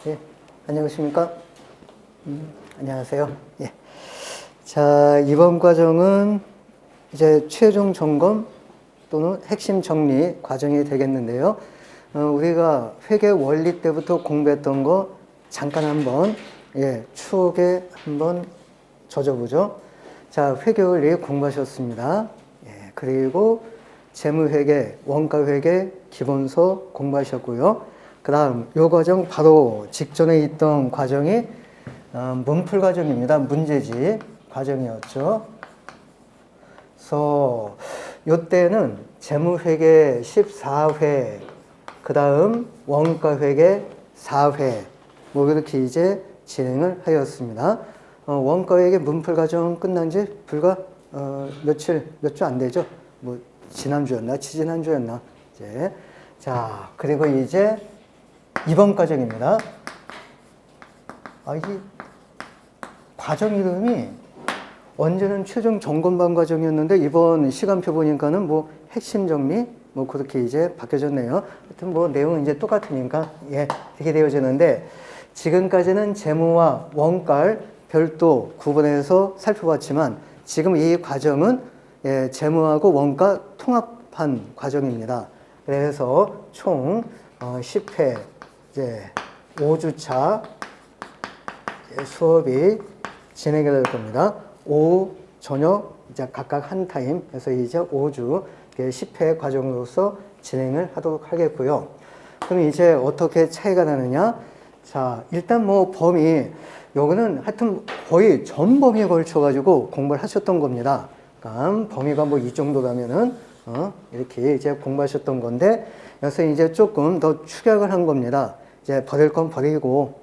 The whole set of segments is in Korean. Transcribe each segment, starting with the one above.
예, 안녕하십니까? 안녕하세요. 예. 자, 이번 과정은 이제 최종 점검 또는 핵심 정리 과정이 되겠는데요. 우리가 회계 원리 때부터 공부했던 거 잠깐 한번 추억에 한번 젖어보죠. 자, 회계 원리 공부하셨습니다. 예, 그리고 재무회계, 원가회계, 기본서 공부하셨고요. 그 다음 요 과정 바로 직전에 있던 과정이 문풀 과정입니다. 문제집 과정이었죠. 그래서 요때는 재무회계 14회, 그 다음 원가회계 4회 뭐 이렇게 이제 진행을 하였습니다. 원가회계 문풀 과정 끝난 지 불과 몇 주 안 되죠. 뭐 지난주였나 지지난주였나 이제. 자, 그리고 이제 이번 과정입니다. 이 과정 이름이 언제는 최종 점검반 과정이었는데 이번 시간표 보니까는 뭐 핵심 정리 뭐 그렇게 이제 바뀌어졌네요. 하여튼 뭐 내용은 이제 똑같으니까 되게 되어지는데 지금까지는 재무와 원가를 별도 구분해서 살펴봤지만 지금 이 과정은 재무하고 원가 통합한 과정입니다. 그래서 총 10회 이제 5주차 수업이 진행이 될 겁니다. 오후, 저녁 이제 각각 한 타임 해서 이제 5주 10회 과정으로서 진행을 하도록 하겠고요. 그럼 이제 어떻게 차이가 나느냐? 자, 일단 뭐 범위 요거는 하여튼 거의 전 범위에 걸쳐 가지고 공부를 하셨던 겁니다. 그러니까 범위가 뭐 이 정도라면은 이렇게 이제 공부하셨던 건데 그래서 이제 조금 더 축약을 한 겁니다. 이제 버릴 건 버리고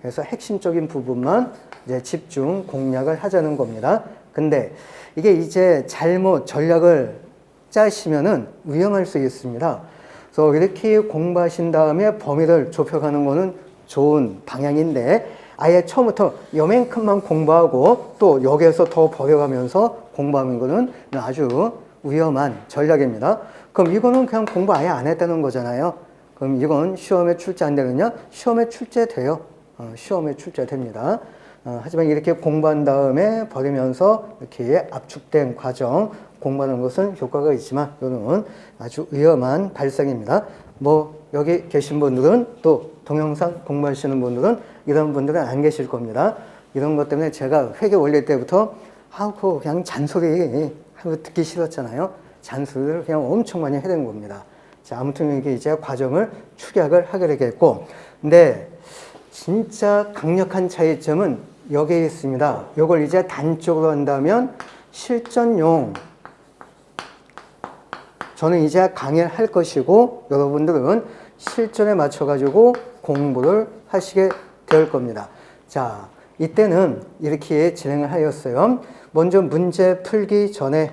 그래서 핵심적인 부분만 이제 집중 공략을 하자는 겁니다. 근데 이게 이제 잘못 전략을 짜시면은 위험할 수 있습니다. 그래서 이렇게 공부하신 다음에 범위를 좁혀가는 거는 좋은 방향인데 아예 처음부터 요만큼만 공부하고 또 여기에서 더 버려가면서 공부하는 거는 아주 위험한 전략입니다. 그럼 이거는 그냥 공부 아예 안 했다는 거잖아요. 그럼 이건 시험에 출제 안 되느냐? 시험에 출제돼요. 시험에 출제됩니다. 하지만 이렇게 공부한 다음에 버리면서 이렇게 압축된 과정 공부하는 것은 효과가 있지만 이거는 아주 위험한 발상입니다. 뭐 여기 계신 분들은 또 동영상 공부하시는 분들은 이런 분들은 안 계실 겁니다. 이런 것 때문에 제가 회계 원리 때부터 그냥 잔소리 듣기 싫었잖아요. 잔소리를 그냥 엄청 많이 해댄 겁니다. 자, 아무튼 이게 이제 과정을 축약을 하게 되겠고, 근데 진짜 강력한 차이점은 여기에 있습니다. 이걸 이제 단적으로 한다면 실전용 저는 이제 강의를 할 것이고 여러분들은 실전에 맞춰가지고 공부를 하시게 될 겁니다. 자, 이때는 이렇게 진행을 하였어요. 먼저 문제 풀기 전에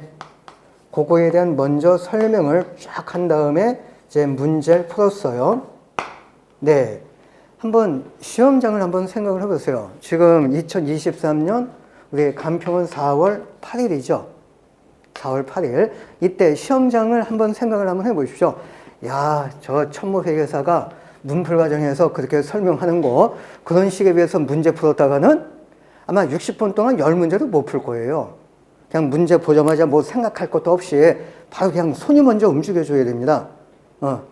그거에 대한 먼저 설명을 쫙 한 다음에 이제 문제를 풀었어요. 네. 한번 시험장을 한번 생각을 해보세요. 지금 2023년 우리 간평은 4월 8일이죠. 4월 8일. 이때 시험장을 한번 생각을 한번 해보십시오. 야, 저 천모회계사가 문풀 과정에서 그렇게 설명하는 거 그런 식에 비해서 문제 풀었다가는 아마 60분 동안 10문제도 못 풀 거예요. 그냥 문제 보자마자 뭐 생각할 것도 없이 바로 그냥 손이 먼저 움직여줘야 됩니다.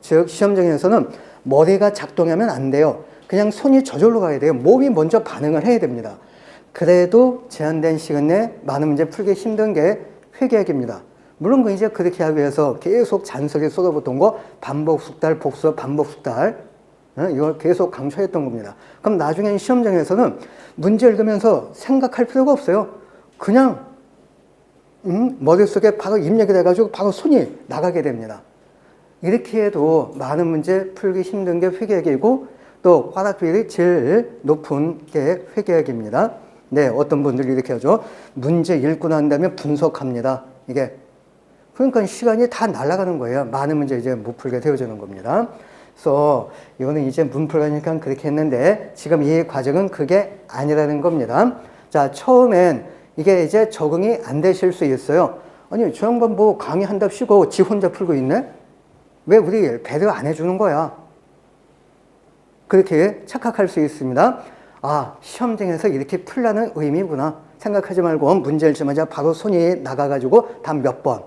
즉 시험장에서는 머리가 작동하면 안 돼요. 그냥 손이 저절로 가야 돼요. 몸이 먼저 반응을 해야 됩니다. 그래도 제한된 시간 내에 많은 문제 풀기 힘든 게 회계학입니다. 물론 이제 그렇게 하기 위해서 계속 잔소리 쏟아붓던 거 반복 숙달 복수 반복 숙달 이걸 계속 강조했던 겁니다. 그럼 나중엔 시험장에서는 문제 읽으면서 생각할 필요가 없어요. 그냥 머릿속에 바로 입력이 돼가지고 바로 손이 나가게 됩니다. 이렇게 해도 많은 문제 풀기 힘든 게 회계학이고 또 과락비율이 제일 높은 게 회계학입니다. 네, 어떤 분들이 이렇게 하죠. 문제 읽고 난 다음에 분석합니다. 이게 그러니까 시간이 다 날아가는 거예요. 많은 문제 이제 못 풀게 되어지는 겁니다. 그래서 이거는 이제 문풀 가니까 그렇게 했는데 지금 이 과정은 그게 아니라는 겁니다. 자, 처음엔 이게 이제 적응이 안 되실 수 있어요. 아니, 저 양반 뭐 강의한답시고 지 혼자 풀고 있네? 왜 우리 배려 안 해주는 거야? 그렇게 착각할 수 있습니다. 아, 시험장에서 이렇게 풀라는 의미구나 생각하지 말고 문제를 주마자 바로 손이 나가가지고 단 몇 번,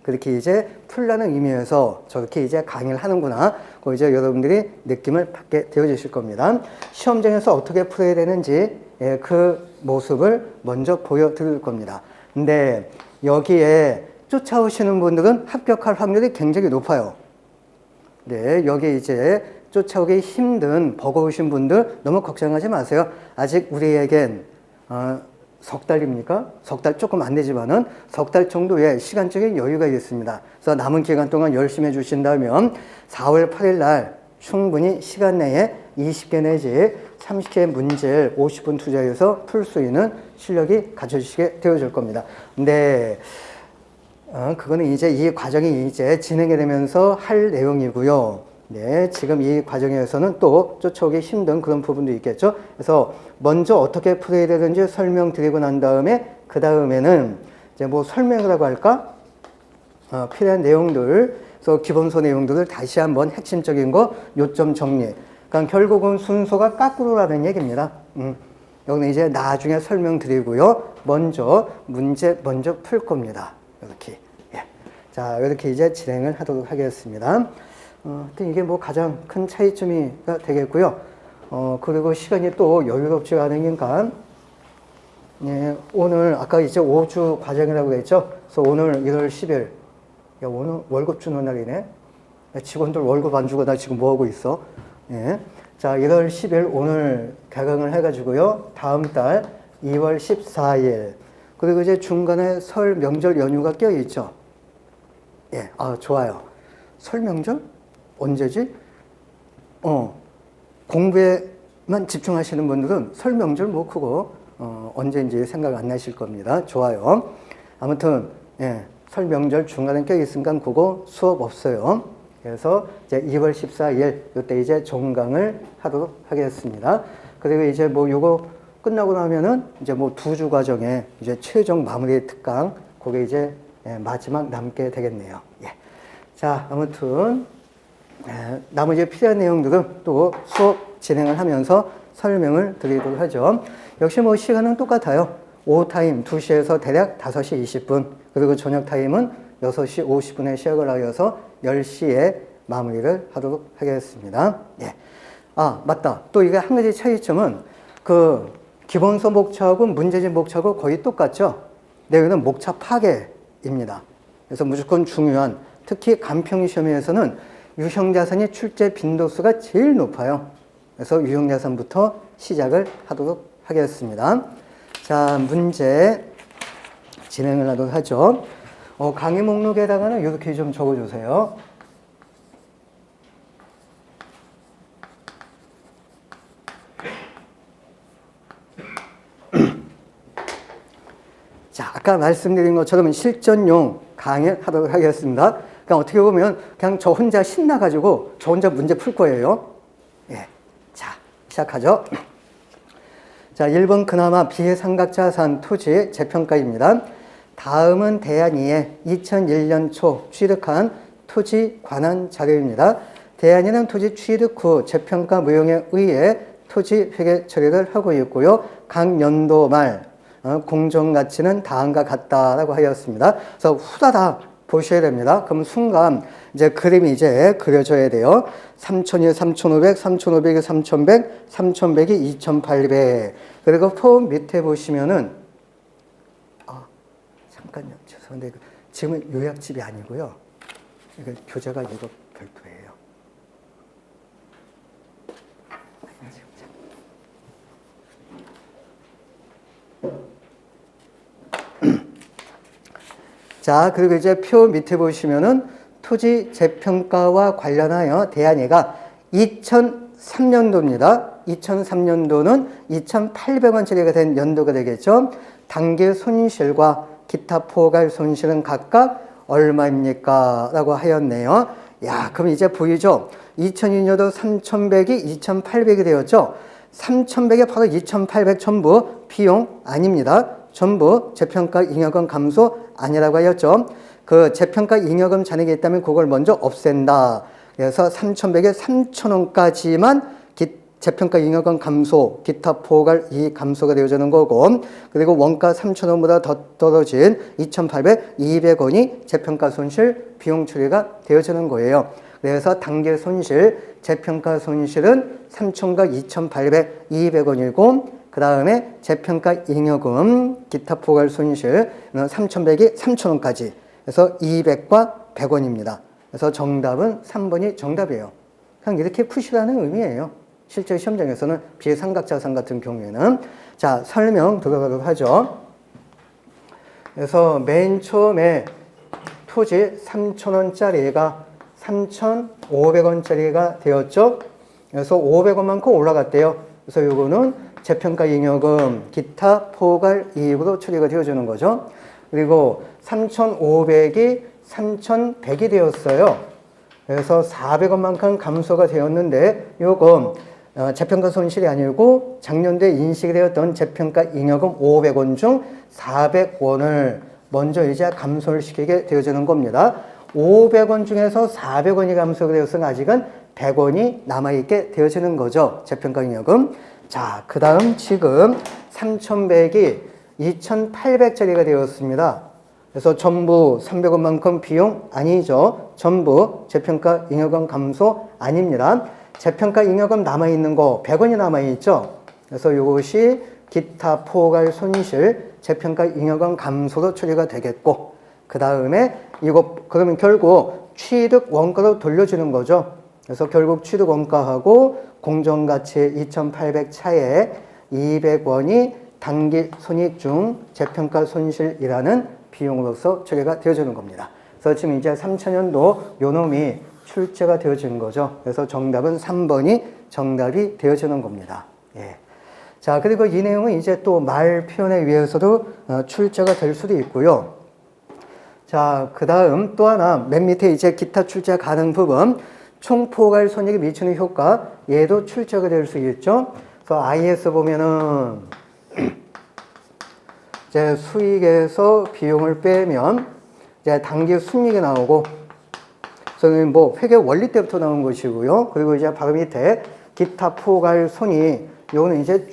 그렇게 이제 풀라는 의미에서 저렇게 이제 강의를 하는구나. 그 이제 여러분들이 느낌을 받게 되어주실 겁니다. 시험장에서 어떻게 풀어야 되는지 그 모습을 먼저 보여드릴 겁니다. 근데 여기에 쫓아오시는 분들은 합격할 확률이 굉장히 높아요. 네, 여기 이제 쫓아오기 힘든 버거우신 분들 너무 걱정하지 마세요. 아직 우리에겐 석 달입니까? 석 달 조금 안 되지만은 석 달 정도의 시간적인 여유가 있습니다. 그래서 남은 기간 동안 열심히 해주신다면 4월 8일 날 충분히 시간 내에 20개 내지 30개 문제를 50분 투자해서 풀 수 있는 실력이 갖춰지시게 되어질 겁니다. 근데 그거는 이제 이 과정이 이제 진행이 되면서 할 내용이고요. 네, 지금 이 과정에서는 또 쫓아오기 힘든 그런 부분도 있겠죠. 그래서 먼저 어떻게 풀어야 되는지 설명드리고 난 다음에 그 다음에는 이제 뭐 설명을 하고 할까? 필요한 내용들, 그래서 기본서 내용들을 다시 한번 핵심적인 거 요점 정리. 그러니까 결국은 순서가 까꾸로라는 얘기입니다. 여기는 이제 나중에 설명드리고요. 먼저 문제 먼저 풀 겁니다. 이렇게. 예. 자, 이렇게 이제 진행을 하도록 하겠습니다. 이게 뭐 가장 큰 차이점이 되겠고요. 그리고 시간이 또 여유롭지 않으니까, 예, 오늘 아까 이제 5주 과정이라고 했죠. 그래서 오늘 1월 10일, 야, 오늘 월급 주는 날이네. 직원들 월급 안 주고 나 지금 뭐 하고 있어? 예. 자, 1월 10일 오늘 개강을 해가지고요. 다음 달 2월 14일. 그리고 이제 중간에 설 명절 연휴가 껴 있죠. 예, 좋아요. 설 명절? 언제지? 공부에만 집중하시는 분들은 설 명절 뭐 그거 언제인지 생각 안 나실 겁니다. 좋아요. 아무튼 예, 설 명절 중간에 껴 있으니까 그거 수업 없어요. 그래서 이제 2월 14일 이때 이제 종강을 하도록 하겠습니다. 그리고 이제 뭐 요거 끝나고 나면은 이제 뭐 2주 과정에 이제 최종 마무리 특강 그게 이제 마지막 남게 되겠네요. 예. 자, 아무튼 나머지 필요한 내용들은 또 수업 진행을 하면서 설명을 드리도록 하죠. 역시 뭐 시간은 똑같아요. 오후 타임 2시에서 대략 5시 20분, 그리고 저녁 타임은 6시 50분에 시작을 하여서 10시에 마무리를 하도록 하겠습니다. 예. 맞다. 또 이게 한 가지 차이점은 그 기본서 목차하고 문제집 목차하고 거의 똑같죠. 내용은 목차 파괴입니다. 그래서 무조건 중요한, 특히 간평시험에서는 유형자산이 출제 빈도수가 제일 높아요. 그래서 유형자산부터 시작을 하도록 하겠습니다. 자, 문제 진행을 하도록 하죠. 강의 목록에다가는 이렇게 좀 적어주세요. 자, 아까 말씀드린 것처럼 실전용 강의를 하도록 하겠습니다. 그냥 어떻게 보면 그냥 저 혼자 신나가지고 저 혼자 문제 풀 거예요. 예. 자, 시작하죠. 자, 1번 그나마 비상각자산 토지 재평가입니다. 다음은 대안이의 2001년 초 취득한 토지 관한 자료입니다. 대안이는 토지 취득 후 재평가 무용에 의해 토지 회계 처리를 하고 있고요. 각 연도 말 공정가치는 다음과 같다라고 하였습니다. 그래서 후다닥 보셔야 됩니다. 그럼 순간 이제 그림이 이제 그려져야 돼요. 3,000이 3,500, 3,500이 3,100, 3,100이 2,800. 그리고 폼 밑에 보시면은 잠깐요. 죄송한데 지금은 요약집이 아니고요. 이거 교재가 이거 별도예요. 자, 그리고 이제 표 밑에 보시면은 토지 재평가와 관련하여 대안위가 2003년도입니다. 2003년도는 2,800원짜리가 된 연도가 되겠죠. 단기 손실과 기타 포괄 손실은 각각 얼마입니까? 라고 하였네요. 야, 그럼 이제 보이죠? 2002년도 3,100이 2,800이 되었죠. 3,100에 바로 2,800 전부 비용 아닙니다. 전부 재평가 잉여금 감소 아니라고 하였죠. 그 재평가 잉여금 잔액이 있다면 그걸 먼저 없앤다. 그래서 3,100에 3,000원까지만 재평가 잉여금 감소, 기타 포괄 이익 감소가 되어지는 거고, 그리고 원가 3,000원보다 더 떨어진 2,800, 200원이 재평가 손실 비용 처리가 되어지는 거예요. 그래서 단기 손실, 재평가 손실은 3,000과 2,800, 200원이고, 그 다음에 재평가 잉여금, 기타 포괄 손실, 3,100이 3,000원까지. 그래서 200과 100원입니다. 그래서 정답은 3번이 정답이에요. 그냥 이렇게 푸시라는 의미예요. 실제 시험장에서는 비삼각자산 같은 경우에는. 자, 설명 들어가도록 하죠. 그래서 맨 처음에 토지 3,000원짜리가 3,500원짜리가 되었죠. 그래서 500원만큼 올라갔대요. 그래서 요거는 재평가 잉여금, 기타 포괄 이익으로 처리가 되어주는 거죠. 그리고 3,500이 3,100이 되었어요. 그래서 400원만큼 감소가 되었는데 요건 재평가 손실이 아니고 작년도에 인식이 되었던 재평가 잉여금 500원 중 400원을 먼저 이제 감소를 시키게 되어지는 겁니다. 500원 중에서 400원이 감소가 되었으면 아직은 100원이 남아있게 되어지는 거죠. 재평가 잉여금. 자, 그 다음 지금 3,100이 2,800짜리가 되었습니다. 그래서 전부 300원만큼 비용 아니죠. 전부 재평가 잉여금 감소 아닙니다. 재평가 잉여금 남아있는 거 100원이 남아있죠. 그래서 이것이 기타 포괄 손실 재평가 잉여금 감소로 처리가 되겠고, 그 다음에 이거 그러면 결국 취득 원가로 돌려주는 거죠. 그래서 결국 취득 원가하고 공정가치 2,800 차에 200원이 단기 손익 중 재평가 손실이라는 비용으로서 처리가 되어지는 겁니다. 그래서 지금 이제 3,000년도 요 놈이 출제가 되어지는 거죠. 그래서 정답은 3번이 정답이 되어지는 겁니다. 예. 자, 그리고 이 내용은 이제 또 말 표현에 의해서도 출제가 될 수도 있고요. 자, 그 다음 또 하나 맨 밑에 이제 기타 출제 가능 부분, 총포괄 손익에 미치는 효과, 얘도 출제가 될 수 있죠. 그래서 IS 보면은 이제 수익에서 비용을 빼면 이제 단기 순이익이 나오고, 그래서 뭐 회계 원리 때부터 나온 것이고요. 그리고 이제 바로 밑에 기타 포괄 손익, 요거는 이제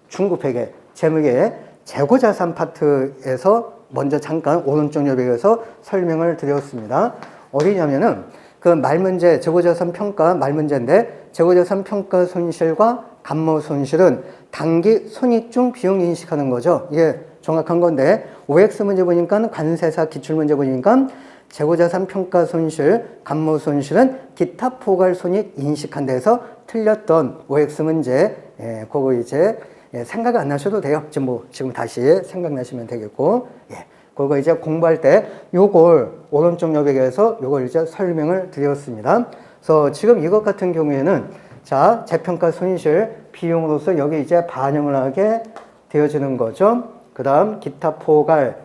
중급 회계, 재무계 재고자산 파트에서 먼저 잠깐 오른쪽 여백에서 설명을 드렸습니다. 어디냐면은 그 말문제, 재고자산 평가 말문제인데, 재고자산 평가 손실과 감모 손실은 단기 손익 중 비용 인식하는 거죠. 이게 정확한 건데, OX 문제 보니까 관세사 기출 문제 보니까 재고자산 평가 손실, 감모 손실은 기타 포괄 손익 인식한 데서 틀렸던 OX 문제, 그거 이제 생각 안 나셔도 돼요. 지금 다시 생각나시면 되겠고, 그거 이제 공부할 때 요걸 오른쪽 여백에서 요걸 이제 설명을 드렸습니다. 그래서 지금 이것 같은 경우에는 자, 재평가 손실 비용으로서 여기 이제 반영을 하게 되어지는 거죠. 그 다음 기타 포괄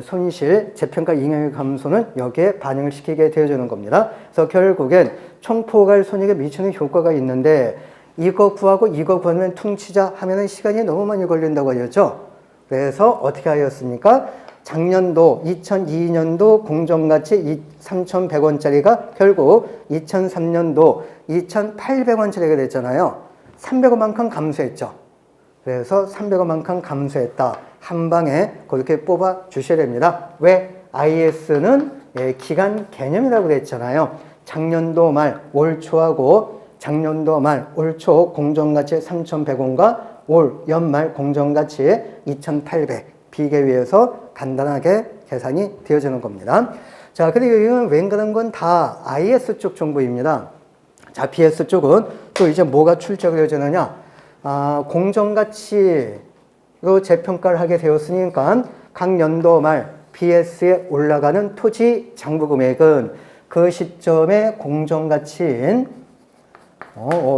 손실, 재평가 잉여금 감소는 여기에 반영을 시키게 되어지는 겁니다. 그래서 결국엔 총포괄 손익에 미치는 효과가 있는데, 이거 구하고 이거 구하면 퉁치자 하면은 시간이 너무 많이 걸린다고 하였죠. 그래서 어떻게 하였습니까? 작년도 2002년도 공정가치 3,100원짜리가 결국 2003년도 2,800원짜리가 됐잖아요. 300원만큼 감소했죠. 그래서 300원만큼 감소했다. 한 방에 그렇게 뽑아 주셔야 됩니다. 왜? IS는 기간 개념이라고 그랬잖아요. 작년도 말 올 초하고 작년도 말 올 초 공정가치 3,100원과 올 연말 공정가치 2,800 비교해서 간단하게 계산이 되어지는 겁니다. 자, 그리고 이건 웬간한 건 다 IS 쪽 정보입니다. 자, BS 쪽은 또 이제 뭐가 출제가 되어지느냐? 공정가치로 재평가를 하게 되었으니까 각 연도 말 BS에 올라가는 토지 장부 금액은 그 시점의 공정가치인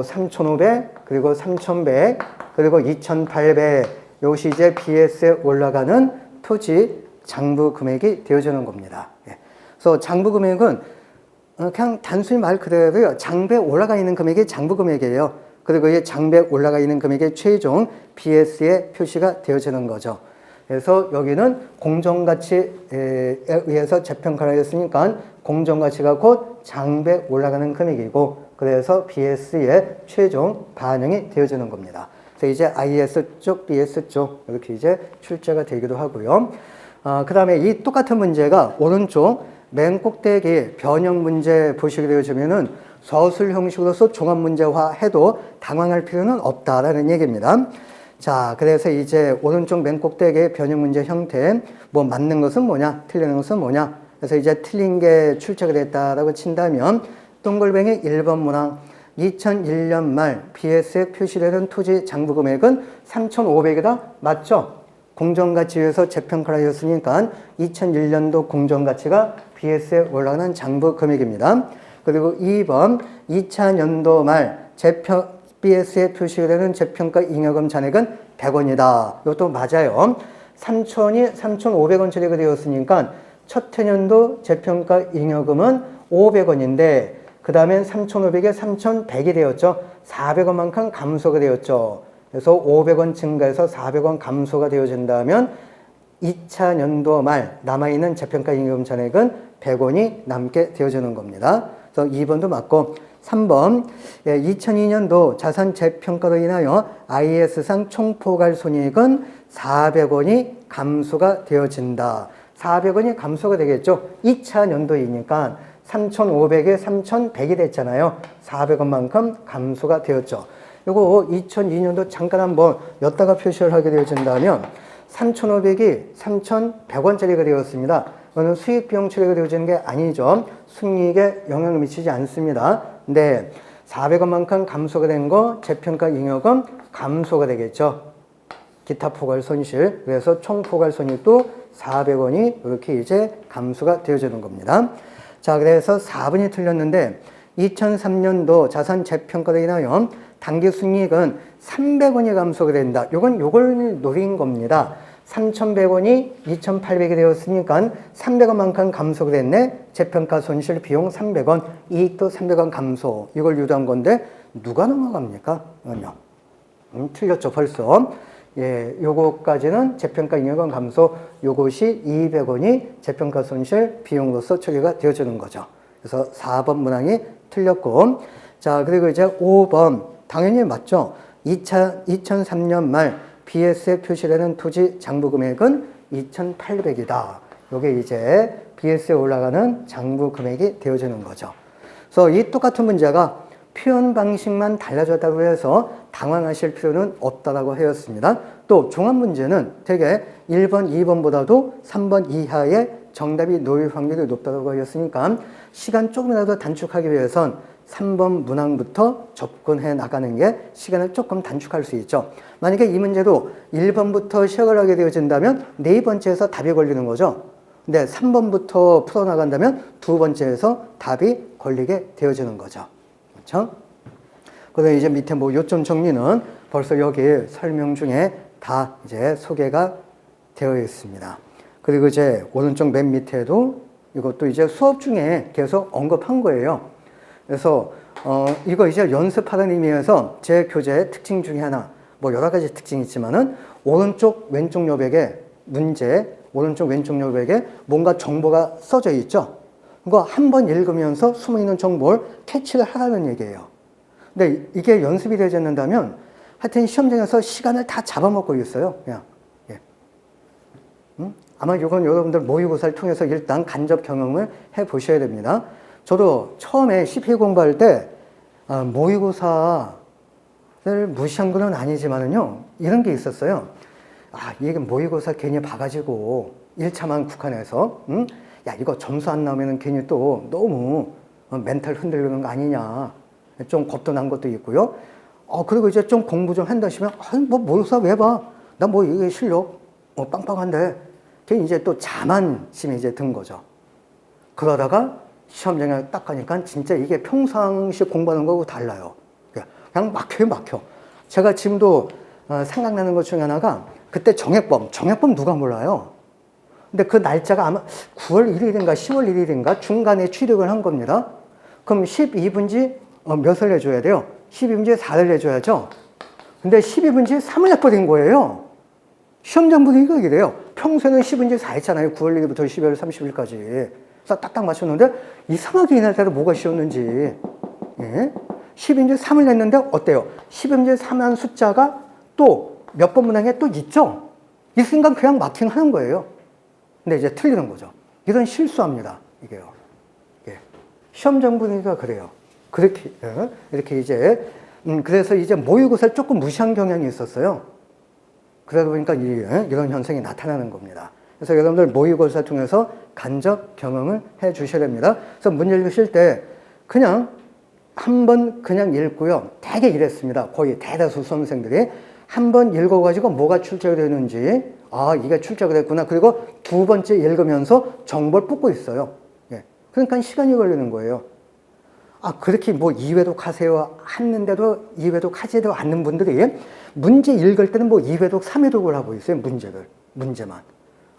3,500 그리고 3,100 그리고 2,800 요것이 이제 BS에 올라가는 토지 장부 금액이 되어지는 겁니다. 그래서 장부 금액은 그냥 단순히 말 그대로요. 장부에 올라가 있는 금액이 장부 금액이에요. 그리고 이 장부에 올라가 있는 금액의 최종 BS에 표시가 되어지는 거죠. 그래서 여기는 공정가치에 의해서 재평가를 했으니까 공정가치가 곧 장배 올라가는 금액이고 그래서 BS의 최종 반영이 되어지는 겁니다. 그래서 이제 IS 쪽, BS 쪽 이렇게 이제 출제가 되기도 하고요. 그 다음에 이 똑같은 문제가 오른쪽 맨 꼭대기 변형 문제 보시게 되어지면은 서술 형식으로서 종합 문제화 해도 당황할 필요는 없다라는 얘기입니다. 자, 그래서 이제 오른쪽 맨 꼭대기 변형 문제 형태, 뭐 맞는 것은 뭐냐, 틀리는 것은 뭐냐. 그래서 이제 틀린 게 출제가 됐다라고 친다면 동글뱅이 1번 문항 2001년 말 BS에 표시되는 토지 장부 금액은 3,500이다. 맞죠? 공정가치에서 재평가를 하였으니까 2001년도 공정가치가 BS에 올라가는 장부 금액입니다. 그리고 2번 2000년도 말 BS에 표시되는 재평가 잉여금 잔액은 100원이다. 이것도 맞아요. 3,000이 3,500원짜리가 되었으니까 첫 해년도 재평가 잉여금은 500원인데 그 다음엔 3,500에 3,100이 되었죠. 400원만큼 감소가 되었죠. 그래서 500원 증가해서 400원 감소가 되어진다면 2차 연도 말 남아있는 재평가 잉여금 잔액은 100원이 남게 되어지는 겁니다. 그래서 2번도 맞고 3번 2002년도 자산 재평가로 인하여 IS상 총포괄손익은 400원이 감소가 되어진다. 400원이 감소가 되겠죠. 2차 연도이니까 3,500에 3,100이 됐잖아요. 400원만큼 감소가 되었죠. 이거 2002년도 잠깐 한번 엿다가 표시를 하게 되어진다면 3,500이 3,100원짜리가 되었습니다. 이거는 수익 비용 처리가 되어지는 게 아니죠. 순이익에 영향을 미치지 않습니다. 근데 400원만큼 감소가 된 거 재평가 잉여금 감소가 되겠죠. 기타 포괄 손실. 그래서 총 포괄 손익도 400원이 이렇게 이제 감소가 되어지는 겁니다. 자, 그래서 4번이 틀렸는데 2003년도 자산 재평가로 인하여 당기 순이익은 300원이 감소가 된다. 요걸 노린 겁니다. 3,100원이 2,800이 되었으니까 300원만큼 감소가 됐네. 재평가 손실 비용 300원, 이익도 300원 감소. 이걸 유도한 건데 누가 넘어갑니까? 틀렸죠, 벌써. 예, 요거까지는 재평가 잉여금 감소, 요것이 200원이 재평가 손실 비용으로서 처리가 되어지는 거죠. 그래서 4번 문항이 틀렸고, 자, 그리고 이제 5번. 당연히 맞죠? 2003년 말 BS에 표시되는 토지 장부 금액은 2,800이다. 요게 이제 BS에 올라가는 장부 금액이 되어지는 거죠. 그래서 이 똑같은 문제가 표현 방식만 달라졌다고 해서 당황하실 필요는 없다라고 하였습니다. 또 종합 문제는 되게 1번, 2번보다도 3번 이하의 정답이 놓일 확률이 높다고 하였으니까 시간 조금이라도 단축하기 위해선 3번 문항부터 접근해 나가는 게 시간을 조금 단축할 수 있죠. 만약에 이 문제도 1번부터 시작을 하게 되어진다면 네 번째에서 답이 걸리는 거죠. 근데 3번부터 풀어나간다면 두 번째에서 답이 걸리게 되어지는 거죠. 그렇죠? 그래서 이제 밑에 뭐 요점 정리는 벌써 여기 설명 중에 다 이제 소개가 되어 있습니다. 그리고 이제 오른쪽 맨 밑에도 이것도 이제 수업 중에 계속 언급한 거예요. 그래서 이거 이제 연습하는 의미에서 제 교재의 특징 중에 하나, 뭐 여러 가지 특징이 있지만은 오른쪽 왼쪽 요백에 문제, 오른쪽 왼쪽 요백에 뭔가 정보가 써져 있죠. 그거 한번 읽으면서 숨어있는 정보를 캐치를 하라는 얘기예요. 근데 이게 연습이 되지 않는다면 하여튼 시험장에서 시간을 다 잡아먹고 있어요. 그냥. 예. 아마 이건 여러분들 모의고사를 통해서 일단 간접 경험을 해보셔야 됩니다. 저도 처음에 CPA 공부할 때 모의고사를 무시한 건 아니지만은요, 이런 게 있었어요. 이게 모의고사 괜히 봐가지고 1차만 국한해서 야, 이거 점수 안 나오면 괜히 또 너무 멘탈 흔들리는 거 아니냐. 좀 겁도 난 것도 있고요. 그리고 이제 좀 공부 좀 한다 싶으면, 뭐 모의고사 왜 봐? 나 뭐 이게 실력 빵빵한데. 걔 이제 또 자만심이 이제 든 거죠. 그러다가 시험장에 딱 가니까 진짜 이게 평상시 공부하는 거하고 달라요. 그냥 막혀. 제가 지금도 생각나는 것 중에 하나가 그때 정액범 누가 몰라요? 근데 그 날짜가 아마 9월 1일인가 10월 1일인가 중간에 취득을 한 겁니다. 그럼 12분지 몇을 내줘야 돼요? 12분지 4를 내줘야죠. 근데 12분지 3을 내버린 거예요. 시험장 분위기가 이래요. 평소에는 10분지 4 했잖아요. 9월 1일부터 12월 30일까지. 그래서 딱딱 맞췄는데 이상하게 이날 따라 뭐가 쉬웠는지. 예? 10인지 3을 냈는데 어때요? 10인지 3한 숫자가 또 몇 번 문항에 또 있죠? 이 순간 그냥 마킹하는 거예요. 근데 이제 틀리는 거죠. 이런 실수합니다. 이게요. 예. 시험 정분이가 그래요. 그렇게, 예. 이렇게 이제, 그래서 이제 모의고사를 조금 무시한 경향이 있었어요. 그러다 보니까 이런 현상이 나타나는 겁니다. 그래서 여러분들 모의고사 통해서 간접 경험을 해 주셔야 됩니다. 그래서 문제 읽으실 때 그냥 한 번 그냥 읽고요. 되게 이랬습니다. 거의 대다수 수험생들이. 한 번 읽어가지고 뭐가 출제가 되는지, 아, 이게 출제가 됐구나. 그리고 두 번째 읽으면서 정보를 뽑고 있어요. 예. 그러니까 시간이 걸리는 거예요. 아, 그렇게 뭐 2회독 하세요 했는데도 2회독 하지도 않는 분들이 문제 읽을 때는 뭐 2회독, 3회독을 하고 있어요. 문제만.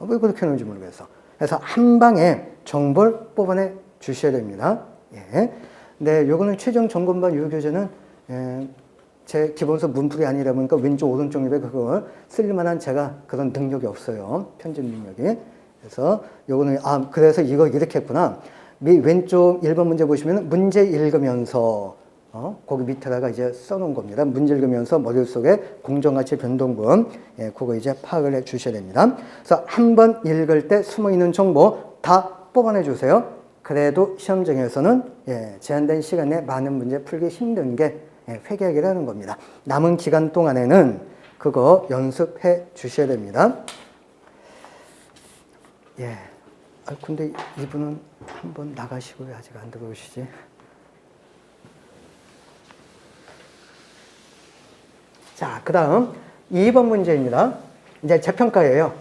왜 그렇게 하는지 모르겠어. 그래서 한 방에 정보를 뽑아내 주셔야 됩니다. 예. 네, 요거는 최종 점검반 유교재는 제 기본서 문풀이 아니라 보니까 왼쪽 오른쪽 입에 그걸 쓸만한 제가 그런 능력이 없어요. 편집 능력이. 그래서 요거는 그래서 이거 이렇게 했구나. 왼쪽 1번 문제 보시면 문제 읽으면서 거기 밑에다가 이제 써놓은 겁니다. 문제 읽으면서 머릿속에 공정가치 변동분 그거 이제 파악을 해 주셔야 됩니다. 그래서 한 번 읽을 때 숨어있는 정보 다 뽑아내 주세요. 그래도 시험장에서는 제한된 시간에 많은 문제 풀기 힘든 게 회계학이라는 겁니다. 남은 기간 동안에는 그거 연습해 주셔야 됩니다. 예. 근데 이분은 한번 나가시고 왜 아직 안 들어오시지? 자, 그 다음 2번 문제입니다. 이제 재평가예요.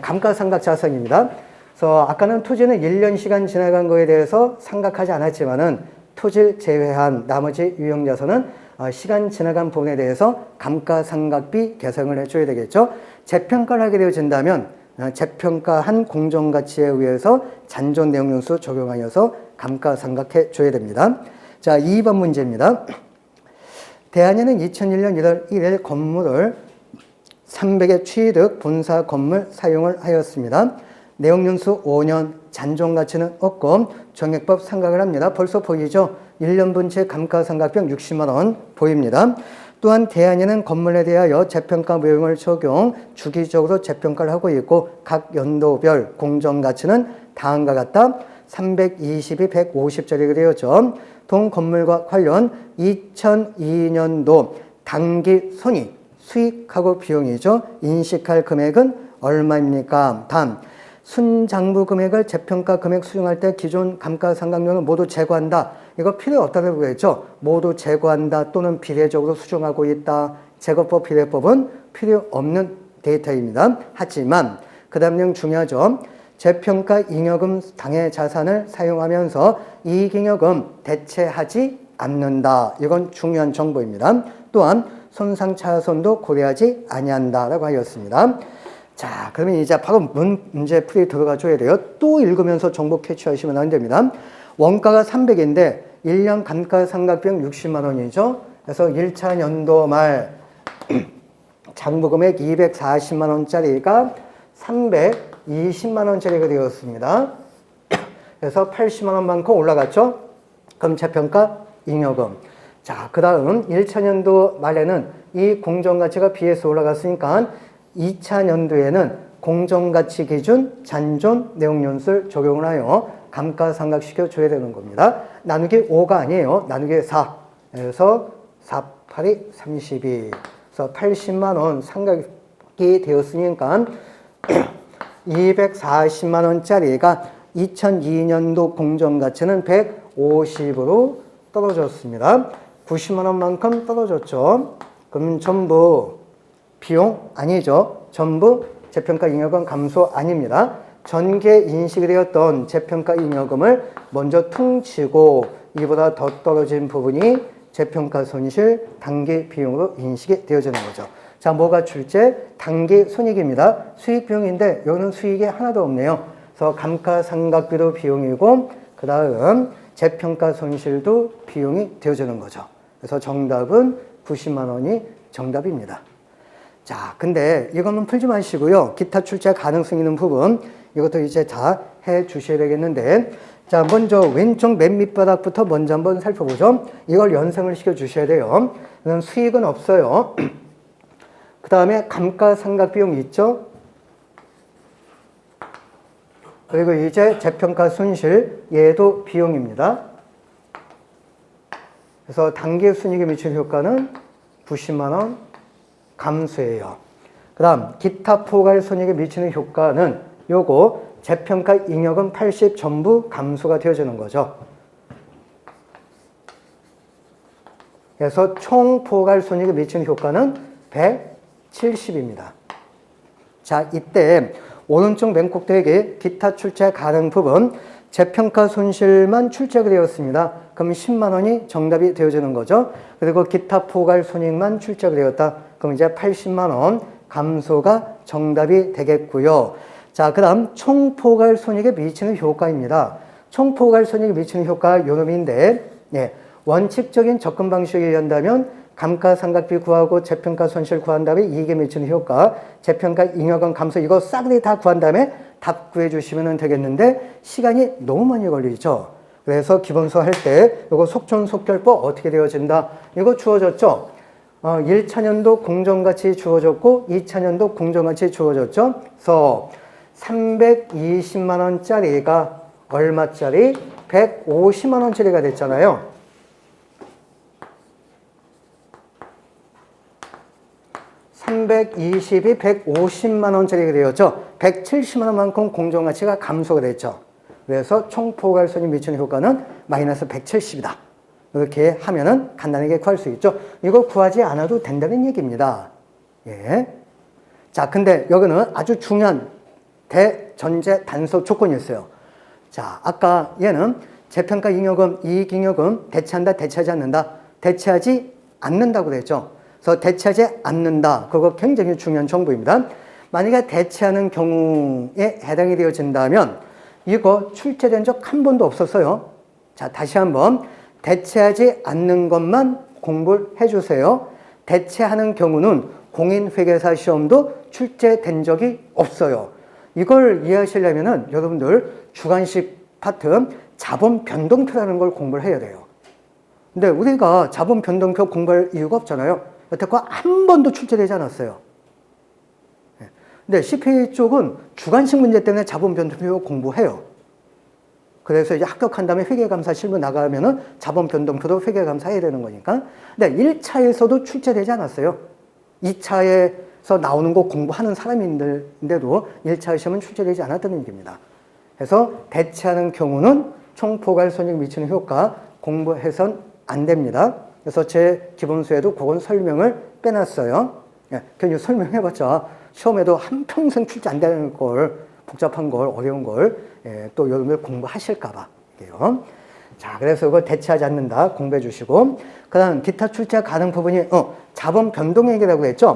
감가상각 자산입니다. 그래서 아까는 토지는 1년 시간 지나간 거에 대해서 상각하지 않았지만은 토지를 제외한 나머지 유형자산은 시간 지나간 부분에 대해서 감가상각비 계산을 해줘야 되겠죠. 재평가를 하게 되어진다면 재평가한 공정가치에 의해서 잔존 내용연수 적용하여서 감가상각해 줘야 됩니다. 자, 2번 문제입니다. 대한이는 2001년 1월 1일 건물을 300의 취득 본사 건물 사용을 하였습니다. 내용연수 5년, 잔존가치는 없고 정액법 상각을 합니다. 벌써 보이죠? 1년분치 감가상각병 60만 원 보입니다. 또한 대한이는 건물에 대하여 재평가 모형을 적용, 주기적으로 재평가를 하고 있고 각 연도별 공정가치는 다음과 같다. 320이 150짜리가 되었죠. 동 건물과 관련 2002년도 당기 손익, 수익하고 비용이죠. 인식할 금액은 얼마입니까? 다음. 순장부 금액을 재평가 금액 수정할 때 기존 감가상각료는 모두 제거한다. 이거 필요 없다고 했죠. 모두 제거한다 또는 비례적으로 수정하고 있다. 제거법, 비례법은 필요 없는 데이터입니다. 하지만 그 다음 내용 중요하죠. 재평가 잉여금 당해 자산을 사용하면서 이익잉여금 대체하지 않는다. 이건 중요한 정보입니다. 또한 손상차손도 고려하지 아니한다라고 하였습니다. 자, 그러면 이제 바로 문제 풀이 들어가 줘야 돼요. 또 읽으면서 정보 캐치하시면 안 됩니다. 원가가 300인데 1년 감가상각비용 60만 원이죠. 그래서 1차 연도 말 장부금액 240만 원짜리가 320만 원짜리가 되었습니다. 그래서 80만 원만큼 올라갔죠. 그럼 재평가 잉여금. 자, 그 다음 1차 연도 말에는 이 공정가치가 비해서 올라갔으니까 2차 연도에는 공정가치 기준 잔존 내용연수를 적용을 하여 감가상각시켜 줘야 되는 겁니다. 나누기 5가 아니에요. 나누기 4. 그래서 4, 8이 32. 그래서 80만 원 상각이 되었으니까 240만 원짜리가 2002년도 공정가치는 150으로 떨어졌습니다. 90만 원만큼 떨어졌죠. 그럼 전부 비용 아니죠. 전부 재평가 잉여금 감소 아닙니다. 전개 인식이 되었던 재평가 잉여금을 먼저 퉁치고 이보다 더 떨어진 부분이 재평가 손실 단기 비용으로 인식이 되어지는 거죠. 자, 뭐가 출제? 단기 손익입니다. 수익 비용인데 여기는 수익이 하나도 없네요. 그래서 감가상각비도 비용이고 그 다음 재평가 손실도 비용이 되어지는 거죠. 그래서 정답은 90만 원이 정답입니다. 자, 근데 이거는 풀지 마시고요. 기타 출제 가능성 있는 부분 이것도 이제 다 해 주셔야 되겠는데, 자, 먼저 왼쪽 맨 밑바닥부터 먼저 한번 살펴보죠. 이걸 연상을 시켜 주셔야 돼요. 수익은 없어요. 그 다음에 감가상각 비용이 있죠. 그리고 이제 재평가 손실, 얘도 비용입니다. 그래서 단기 순이익에 미치는 효과는 90만 원 감소해요. 그 다음 기타 포괄 손익에 미치는 효과는 요거 재평가 잉여금 80 전부 감소가 되어지는 거죠. 그래서 총 포괄 손익에 미치는 효과는 170입니다. 자, 이때 오른쪽 맨 꼭대기 기타 출제 가능 부분 재평가 손실만 출제가 되었습니다. 그럼 10만 원이 정답이 되어지는 거죠. 그리고 기타 포괄 손익만 출제가 되었다. 그럼 이제 80만 원 감소가 정답이 되겠고요. 자, 그 다음 총 포괄 손익에 미치는 효과입니다. 총 포괄 손익에 미치는 효과 요 놈인데, 예, 원칙적인 접근 방식에 의한다면 감가상각비 구하고 재평가 손실 구한 다음에 이익에 미치는 효과, 재평가 잉여금 감소 이거 싹이 다 구한 다음에 답 구해주시면 되겠는데 시간이 너무 많이 걸리죠. 그래서 기본수 할 때 이거 속전속결법 어떻게 되어진다? 이거 주어졌죠. 1차년도 공정가치 주어졌고 2차년도 공정가치 주어졌죠. 그래서 320만 원짜리가 얼마짜리? 150만 원짜리가 됐잖아요. (320이) 150만 원짜리가 되었죠. 170만 원만큼 공정가치가 감소가 됐죠. 그래서 총 포괄 손익 미치는 효과는 마이너스 170이다. 이렇게 하면은 간단하게 구할 수 있죠. 이거 구하지 않아도 된다는 얘기입니다. 예. 자, 근데 여기는 아주 중요한 대전제 단서 조건이 있어요. 자, 아까 얘는 재평가 잉여금, 이익잉여금 대체한다, 대체하지 않는다. 대체하지 않는다고 그랬죠. 그래서 대체하지 않는다. 그거 굉장히 중요한 정보입니다. 만약에 대체하는 경우에 해당이 되어진다면 이거 출제된 적 한 번도 없었어요. 자, 다시 한번 대체하지 않는 것만 공부를 해주세요. 대체하는 경우는 공인회계사 시험도 출제된 적이 없어요. 이걸 이해하시려면은 여러분들 주관식 파트 자본 변동표라는 걸 공부를 해야 돼요. 근데 우리가 자본 변동표 공부할 이유가 없잖아요. 여태껏 한 번도 출제되지 않았어요. 근데 CPA 쪽은 주관식 문제 때문에 자본 변동표 공부해요. 그래서 이제 합격한 다음에 회계감사 실무 나가면은 자본 변동표도 회계감사해야 되는 거니까. 근데 1차에서도 출제되지 않았어요. 2차에서 나오는 거 공부하는 사람인데도 1차 시험은 출제되지 않았다는 얘기입니다. 그래서 대체하는 경우는 총포괄 손익 미치는 효과 공부해선 안 됩니다. 그래서 제 기본수에도 그건 설명을 빼놨어요. 예, 괜히 설명해봤자 시험에도 한평생 출제 안 되는 걸, 복잡한 걸, 어려운 걸, 예, 또 여러분들 공부하실까봐. 자, 그래서 이거 대체하지 않는다. 공부해 주시고. 그 다음, 기타 출제 가능 부분이, 자본 변동액이라고 했죠?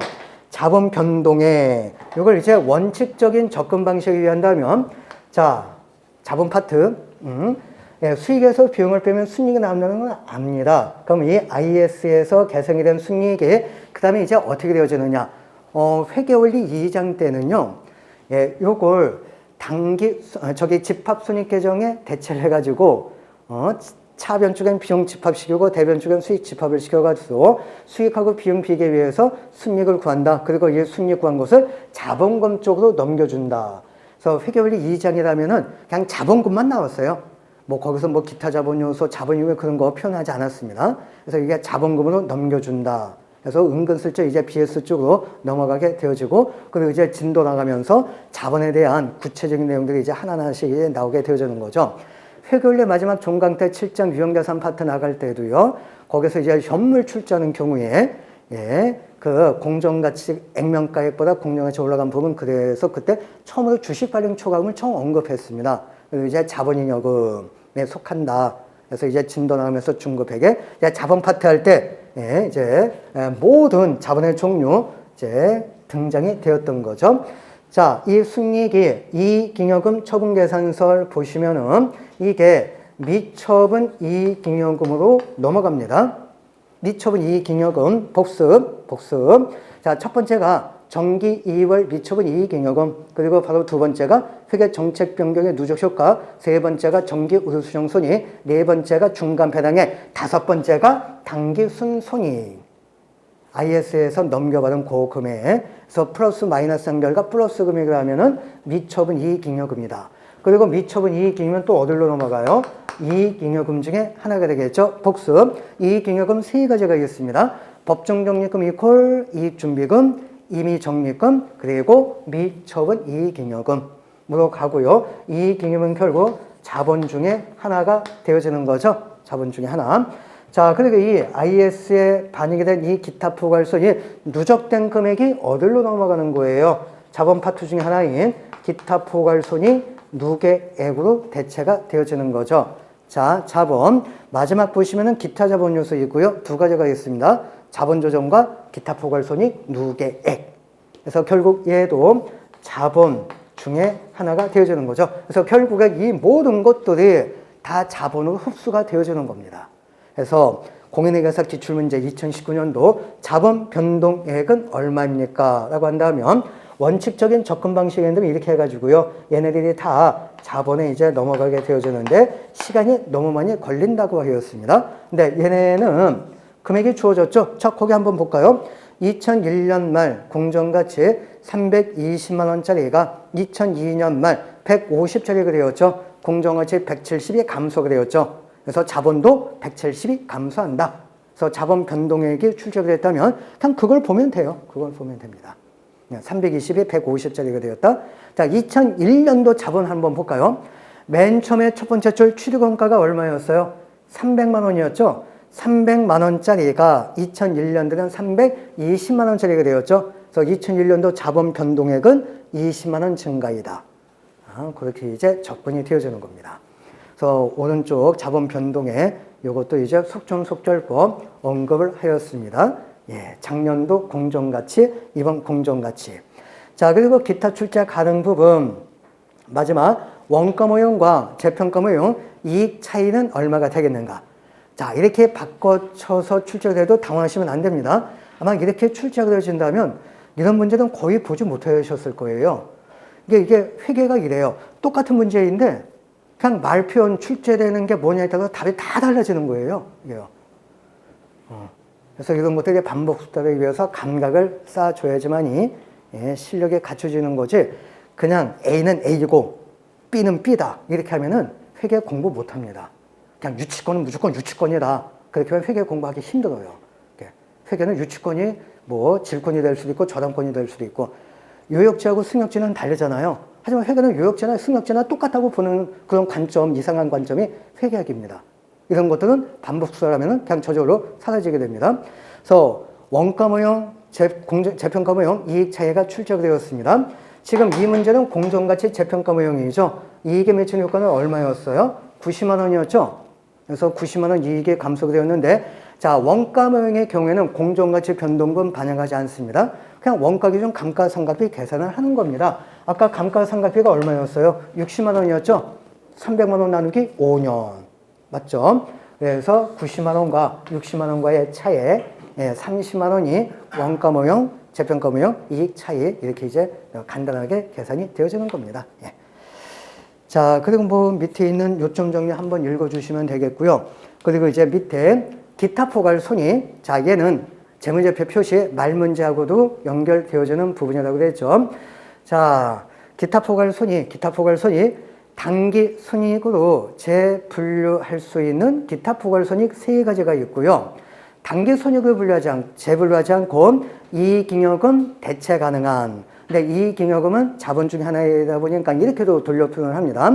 자본 변동액. 이걸 이제 원칙적인 접근 방식에 의한다면, 자, 자본 파트, 예, 수익에서 비용을 빼면 순이익이 나온다는 건 압니다. 그럼 이 IS에서 계산이 된 순이익이, 그 다음에 이제 어떻게 되어지느냐. 회계원리 2장 때는요, 예, 요걸 집합순이익 계정에 대체를 해가지고, 차변축엔 비용 집합시키고 대변축엔 수익 집합을 시켜가지고 수익하고 비용 비교에 위해서 순이익을 구한다. 그리고 이 순이익 구한 것을 자본금 쪽으로 넘겨준다. 그래서 회계원리 2장이라면은 그냥 자본금만 나왔어요. 뭐 거기서 뭐 기타 자본 요소, 자본 이외 그런 거 표현하지 않았습니다. 그래서 이게 자본금으로 넘겨준다. 그래서 은근슬쩍 이제 BS 쪽으로 넘어가게 되어지고, 그리고 이제 진도 나가면서 자본에 대한 구체적인 내용들이 이제 하나하나씩 이제 나오게 되어지는 거죠. 회계원리 마지막 종강 때 7장 유형자산 파트 나갈 때도요, 거기서 이제 현물 출제하는 경우에, 예, 그 공정가치 액면가액보다 공정가치 올라간 부분, 그래서 그때 처음으로 주식 발행 초과금을 처음 언급했습니다. 그리고 이제 자본잉여금에 속한다. 그래서 이제 진도 나가면서 중급회계, 이제 자본 파트 할 때, 예, 이제 모든 자본의 종류 이제 등장이 되었던 거죠. 자, 이 순이익이 이익잉여금 처분계산서를 보시면은 이게 미처분 이익잉여금으로 넘어갑니다. 미처분 이익잉여금 복습. 자, 첫 번째가 정기 이월 미처분 이익잉여금, 그리고 바로 두 번째가 회계 정책 변경의 누적 효과, 세 번째가 정기 우수수령 손익, 네 번째가 중간 배당액, 다섯 번째가 당기 순손익. IS에서 넘겨받은 그 금액에서 플러스 마이너스 한 결과 플러스 금액을 하면은 미처분 이익잉여금이다. 그리고 미처분 이익잉여금은 또 어디로 넘어가요? 이익잉여금 중에 하나가 되겠죠. 복습. 이익잉여금 세 가지가 있습니다. 법정적립금 이퀄 이익준비금, 임의적립금, 그리고 미처분 이익잉여금으로 가고요. 이익잉여금은 결국 자본 중에 하나가 되어지는 거죠. 자본 중에 하나. 자, 그리고 이 IS에 반영이 된 이 기타 포괄손이 누적된 금액이 어디로 넘어가는 거예요? 자본 파트 중에 하나인 기타 포괄손이 누계액으로 대체가 되어지는 거죠. 자, 자본. 마지막 보시면은 기타 자본 요소 있고요. 두 가지가 있습니다. 자본 조정과 기타 포괄손이 누계액. 그래서 결국 얘도 자본 중에 하나가 되어지는 거죠. 그래서 결국에 이 모든 것들이 다 자본으로 흡수가 되어지는 겁니다. 그래서 공인회계사 기출문제 2019년도 자본 변동액은 얼마입니까? 라고 한다면 원칙적인 접근 방식인데 이렇게 해가지고요. 얘네들이 다 자본에 이제 넘어가게 되어지는데 시간이 너무 많이 걸린다고 하였습니다. 근데 얘네는 금액이 주어졌죠? 자, 거기 한번 볼까요? 2001년 말 공정가치 320만 원짜리가 2002년 말 150짜리가 되었죠. 공정가치 170이 감소가 되었죠. 그래서 자본도 170이 감소한다. 그래서 자본 변동액이 출적이 됐다면 그냥 그걸 보면 돼요. 그걸 보면 됩니다. 320이 150짜리가 되었다. 자, 2001년도 자본 한번 볼까요? 맨 처음에 첫 번째 줄 취득원가가 얼마였어요? 300만 원이었죠. 300만 원짜리가 2001년도는 320만 원짜리가 되었죠. 그래서 2001년도 자본 변동액은 20만 원 증가이다. 그렇게 이제 접근이 되어지는 겁니다. 그래서 오른쪽 자본 변동액 이것도 이제 속전속결법 언급을 하였습니다. 예, 작년도 공정가치, 이번 공정가치. 자, 그리고 기타 출자 가능 부분. 마지막 원가 모형과 재평가 모형 이익 차이는 얼마가 되겠는가? 자, 이렇게 바꿔쳐서 출제돼도 당황하시면 안 됩니다. 아마 이렇게 출제가 되어진다면 이런 문제는 거의 보지 못하셨을 거예요. 이게 회계가 이래요. 똑같은 문제인데 그냥 말 표현 출제되는 게 뭐냐에 따라서 답이 다 달라지는 거예요. 이게요. 그래서 이런 것들이 반복 숙달하기 위해서 감각을 쌓아줘야지만이 실력이 갖춰지는 거지. 그냥 A는 A이고 B는 B다. 이렇게 하면은 회계 공부 못 합니다. 그냥 유치권은 무조건 유치권이다. 그렇게 하면 회계 공부하기 힘들어요. 회계는 유치권이 뭐 질권이 될 수도 있고 저당권이 될 수도 있고 요역지하고 승역지는 다르잖아요. 하지만 회계는 요역지나 승역지나 똑같다고 보는 그런 관점, 이상한 관점이 회계학입니다. 이런 것들은 반복 수사하면 그냥 저절로 사라지게 됩니다. 그래서 원가 모형, 재평가 모형 이익 차이가 출제되었습니다. 지금 이 문제는 공정가치 재평가 모형이죠. 이익에 맺힌 효과는 얼마였어요? 90만 원이었죠. 그래서 90만 원 이익이 감소가 되었는데 자, 원가 모형의 경우에는 공정가치 변동금 반영하지 않습니다. 그냥 원가 기준 감가상각비 계산을 하는 겁니다. 아까 감가상각비가 얼마였어요? 60만 원이었죠? 300만 원 나누기 5년. 맞죠? 그래서 90만 원과 60만 원과의 차이에 30만 원이 원가 모형, 재평가 모형, 이익 차이 이렇게 이제 간단하게 계산이 되어지는 겁니다. 자, 그리고 뭐 밑에 있는 요점 정리 한번 읽어주시면 되겠고요. 그리고 이제 밑에 기타 포괄 손익. 자, 얘는 재무제표 표시 말문제하고도 연결되어지는 부분이라고 그랬죠. 자, 기타 포괄 손익, 단기 손익으로 재분류할 수 있는 기타 포괄 손익 세 가지가 있고요. 단기 손익을 재분류하지 않고 이익잉여금 대체 가능한. 근데 이익잉여금은 자본 중에 하나이다 보니까 이렇게도 돌려 표현을 합니다.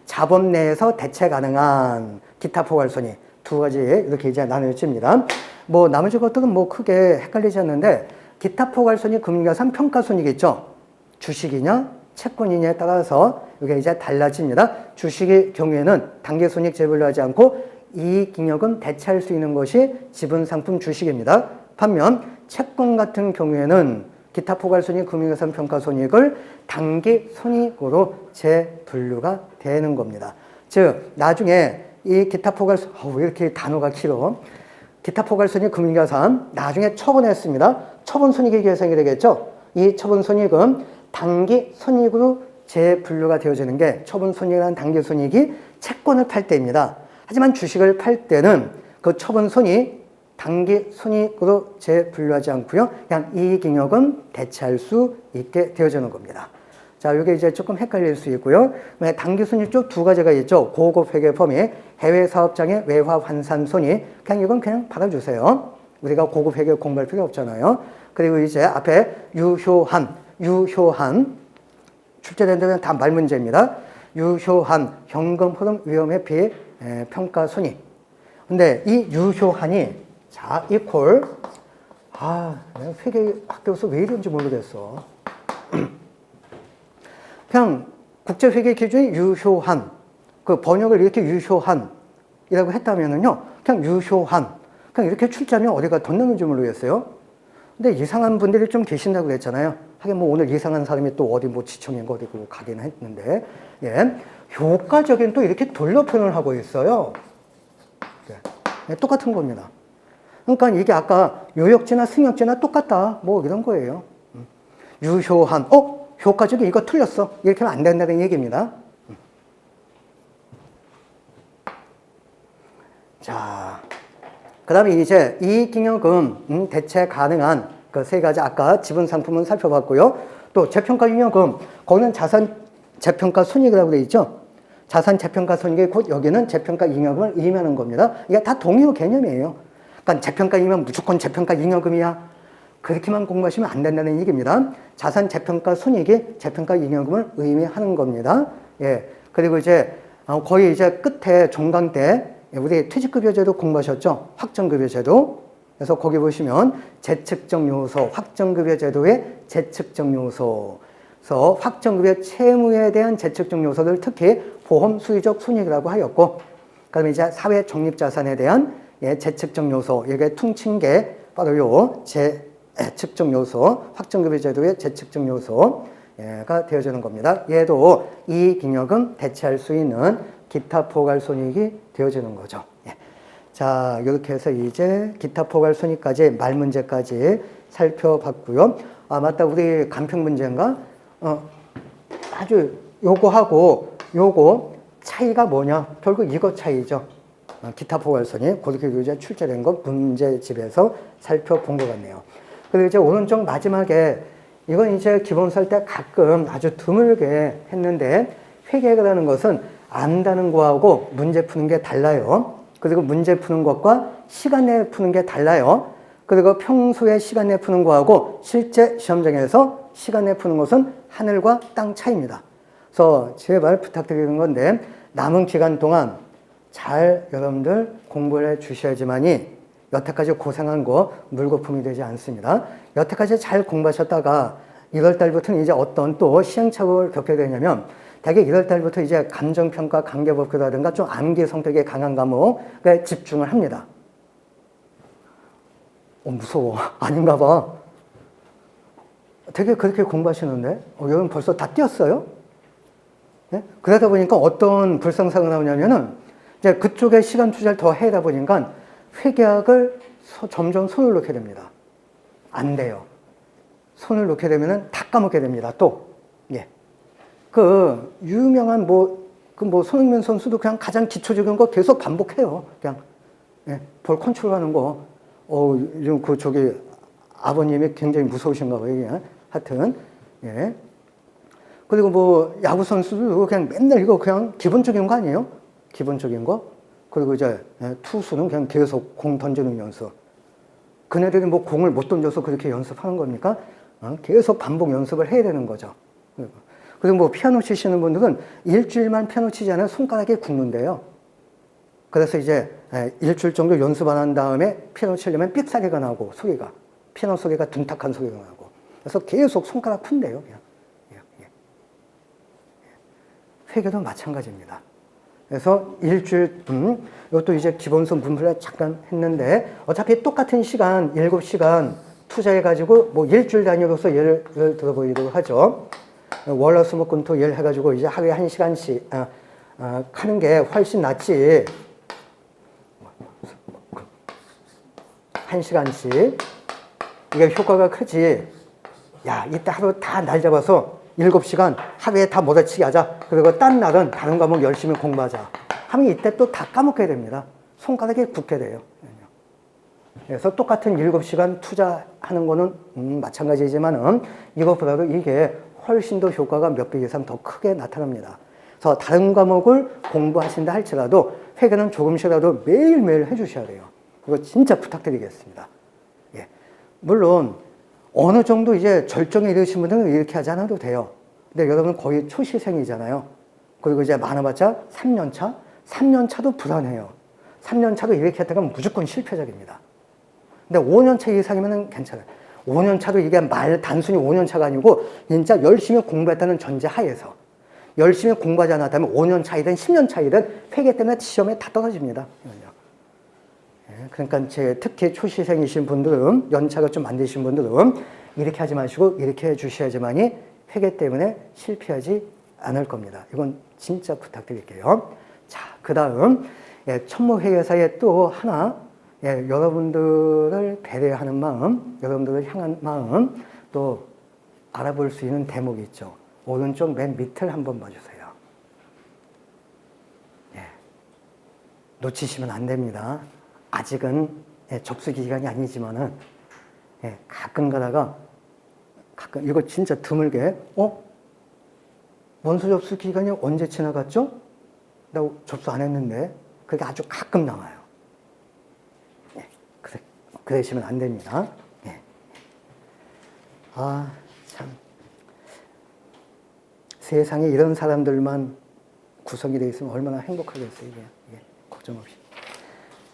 자본 내에서 대체 가능한 기타 포괄 손익 두 가지 이렇게 이제 나누어집니다. 뭐 나머지 것들은 뭐 크게 헷갈리지 않는데 기타 포괄 손익 금융자산 평가 손익이 있죠. 주식이냐 채권이냐에 따라서 이게 이제 달라집니다. 주식의 경우에는 단기 손익 재분류하지 않고 이익잉여금 대체할 수 있는 것이 지분 상품 주식입니다. 반면 채권 같은 경우에는 기타 포괄 손익 금융자산 평가 손익을 단기 손익으로 재분류가 되는 겁니다. 즉 나중에 이 기타 포괄 왜 이렇게 단어가 길어? 기타 포괄 손익 금융자산 나중에 처분했습니다. 처분 손익이 계산이 되겠죠. 이 처분손익은 당기손익으로 재분류가 되어지는 게 처분손익이라는 당기손익이 채권을 팔 때입니다. 하지만 주식을 팔 때는 그 처분손익 당기손익으로 재분류하지 않고요. 그냥 이익잉여금 대체할 수 있게 되어지는 겁니다. 자, 이게 이제 조금 헷갈릴 수 있고요. 당기손익 쪽 두 가지가 있죠. 고급 회계 범위, 해외 사업장의 외화 환산 손익. 그냥 이건 그냥 받아주세요. 우리가 고급 회계 공부할 필요 없잖아요. 그리고 이제 앞에 유효한 출제된 데는 다 말문제입니다. 유효한 현금 흐름 위험 회피 평가 손익. 근데 이 유효한이 자 이퀄 내가 회계 학교에서 왜 이런지 모르겠어. 그냥 국제회계 기준이 유효한, 그 번역을 이렇게 유효한이라고 했다면은요, 그냥 유효한, 그냥 이렇게 출제하면 어디가 돈 넣는지 모르겠어요. 근데 이상한 분들이 좀 계신다고 그랬잖아요. 하긴 뭐 오늘 이상한 사람이 또 어디 뭐 지청인 거 어디고 가긴 했는데, 예. 효과적인 또 이렇게 돌려 표현을 하고 있어요. 네, 똑같은 겁니다. 그러니까 이게 아까 요역지나 승역지나 똑같다. 뭐 이런 거예요. 유효한, 효과적인 이거 틀렸어. 이렇게 하면 안 된다는 얘기입니다. 자, 그 다음에 이제 이익잉여금 대체 가능한 그 세 가지 아까 지분 상품은 살펴봤고요. 또 재평가 잉여금, 거기는 자산 재평가 손익이라고 되어 있죠. 자산 재평가 손익이 곧 여기는 재평가 잉여금을 의미하는 겁니다. 이게 다 동의어 개념이에요. 그러니까 재평가 잉여금 무조건 재평가 잉여금이야. 그렇게만 공부하시면 안 된다는 얘기입니다. 자산 재평가 손익이 재평가 잉여금을 의미하는 겁니다. 예. 그리고 이제 거의 이제 끝에 종강 때 우리 퇴직급여제도 공부하셨죠? 확정급여제도. 그래서 거기 보시면 재측정 요소, 확정급여제도의 재측정 요소. 그래서 확정급여 채무에 대한 재측정 요소들 특히 보험 수의적 손익이라고 하였고, 그다음에 이제 사회 적립자산에 대한 재측정 요소, 이게 퉁친 게 바로 요 재측정 요소, 확정급여제도의 재측정 요소가 되어지는 겁니다. 얘도 이익잉여금 대체할 수 있는 기타 포괄손익이 되어지는 거죠. 자, 이렇게 해서 이제 기타 포괄손익까지 말문제까지 살펴봤고요. 아, 맞다. 우리 간평 문제인가? 아주 요거하고 요거 차이가 뭐냐? 결국 이거 차이죠. 기타 포괄손익. 그렇게 이제 출제된 거 문제집에서 살펴본 것 같네요. 그리고 이제 오른쪽 마지막에 이건 이제 기본수할 때 가끔 아주 드물게 했는데 회계라는 것은 안다는 거하고 문제 푸는 게 달라요. 그리고 문제 푸는 것과 시간 내에 푸는 게 달라요. 그리고 평소에 시간 내에 푸는 거하고 실제 시험장에서 시간 내에 푸는 것은 하늘과 땅 차이입니다. 그래서 제발 부탁드리는 건데 남은 기간 동안 잘 여러분들 공부를 해 주셔야지만이 여태까지 고생한 거 물거품이 되지 않습니다. 여태까지 잘 공부하셨다가 1월 달부터는 이제 어떤 또 시행착오를 겪게 되냐면 대개 1월 달부터 이제 감정평가, 관계법규라든가 좀 암기 성격이 강한 과목에 집중을 합니다. 무서워. 아닌가 봐. 되게 그렇게 공부하시는데 여러분 벌써 다 뛰었어요? 네? 그러다 보니까 어떤 불상사가 나오냐면은 이제 그쪽에 시간 투자를 더 해다 보니까 회계학을 점점 손을 놓게 됩니다. 안 돼요. 손을 놓게 되면은 다 까먹게 됩니다. 또. 예. 그 유명한 손흥민 선수도 그냥 가장 기초적인 거 계속 반복해요. 그냥 예. 볼 컨트롤하는 거. 저기 아버님이 굉장히 무서우신가 봐요. 이게. 하여튼 예. 그리고 야구 선수도 그냥 맨날 이거 그냥 기본적인 거 아니에요? 기본적인 거. 그리고 이제 투수는 그냥 계속 공 던지는 연습. 그네들이 공을 못 던져서 그렇게 연습하는 겁니까? 계속 반복 연습을 해야 되는 거죠. 그리고 피아노 치시는 분들은 일주일만 피아노 치지 않으면 손가락이 굳는데요. 그래서 이제 일주일 정도 연습 안 한 다음에 피아노 치려면 삑사리가 나고 소리가. 피아노 소리가 둔탁한 소리가 나고. 그래서 계속 손가락 푼대요. 그냥. 회계도 마찬가지입니다. 그래서 일주일, 이것도 이제 기본선 분풀을 잠깐 했는데, 어차피 똑같은 시간, 7시간 투자해가지고, 일주일 단위로서 예를 들어보도록 하죠. 월화수목금토 일 해가지고 이제 하루에 1시간씩, 하는 게 훨씬 낫지. 1시간씩. 이게 효과가 크지. 야, 이때 하루 다 날 잡아서 7시간 하루에 다 몰아치기 하자. 그리고 딴 날은 다른 과목 열심히 공부하자. 하면 이때 또 다 까먹게 됩니다. 손가락이 굳게 돼요. 그래서 똑같은 7시간 투자하는 거는 마찬가지지만은 이것보다도 이게 훨씬 더 효과가 몇 배 이상 더 크게 나타납니다. 그래서 다른 과목을 공부하신다 할지라도 회계는 조금씩이라도 매일매일 해주셔야 돼요. 이거 진짜 부탁드리겠습니다. 예. 물론 어느 정도 이제 절정에 이르신 분들은 이렇게 하지 않아도 돼요. 근데 여러분 거의 초시생이잖아요. 그리고 이제 많아봤자 3년 차? 3년 차도 불안해요. 3년 차도 이렇게 했다가 무조건 실패작입니다. 근데 5년 차 이상이면 괜찮아요. 5년 차도 이게 단순히 5년 차가 아니고 진짜 열심히 공부했다는 전제 하에서 열심히 공부하지 않았다면 5년 차이든 10년 차이든 회계 때문에 시험에 다 떨어집니다. 그러니까 특히 초시생이신 분들은 연차가 좀 안 되신 분들은 이렇게 하지 마시고 이렇게 해 주셔야지만이 회계 때문에 실패하지 않을 겁니다. 이건 진짜 부탁드릴게요. 자, 그 다음 천무회계사에 또 하나 여러분들을 배려하는 마음, 여러분들을 향한 마음 또 알아볼 수 있는 대목이 있죠. 오른쪽 맨 밑을 한번 봐주세요. 놓치시면 안 됩니다. 아직은 접수 기간이 아니지만은 가끔 가다가 이거 진짜 드물게 원서 접수 기간이 언제 지나갔죠? 나 접수 안 했는데 그게 아주 가끔 나와요. 그러시면 안 됩니다. 아, 참. 세상에 이런 사람들만 구성이 되어 있으면 얼마나 행복하겠어요, 이게. 걱정 없이.